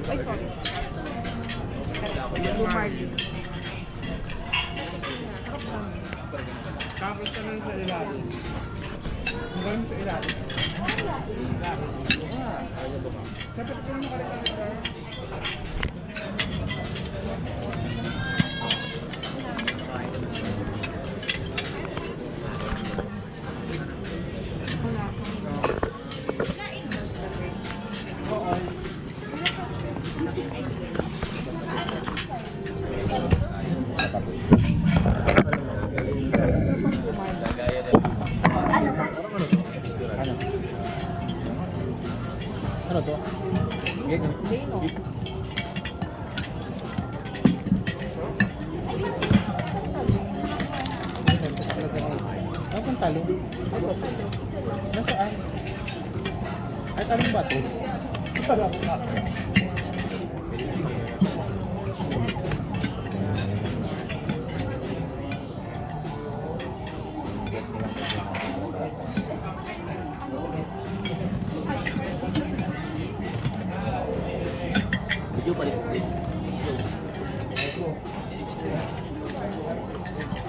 Ay, sorry. Lumardi. Sarap siya. Tapos ka lang sa ilalim. Hanggang sa ilalim. Dapat ko naman kalitalit. Ano to? Ganyan. Lino. Ano pang talo? Nasaan? Ay, anong ba ito? Video balik.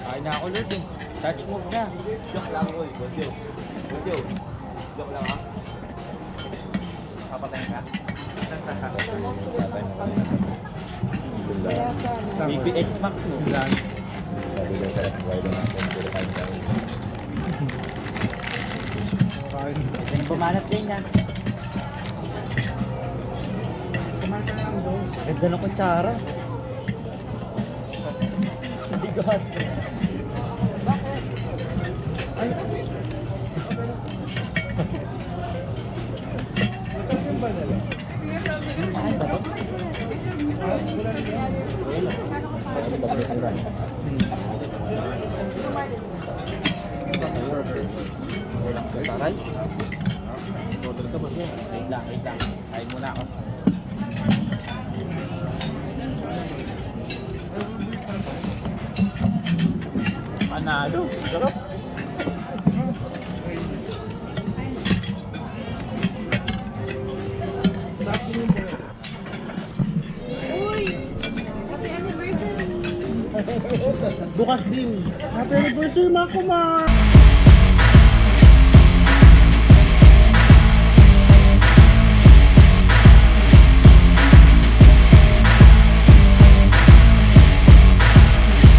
Kain na ako Lord eh. Touch move na. Joke lang ko eh. Video. Video. Joke lang ha. Papatayin ka. BPX Max mo. Sabi daw sa buhay doon natin. Pero kain tayo. Yan bumanat din yan. Ganda ng kutsara. Bigat. Bakit? Ay! Magkakasin ba nila? Saan ba to? Ano ba ito ang run? Walang kusaray. Order ka ba siya? Wait lang. Kain muna ako. Panalo. Sarap. Uy! Happy anniversary! Bukas din. Happy anniversary, mga kumar!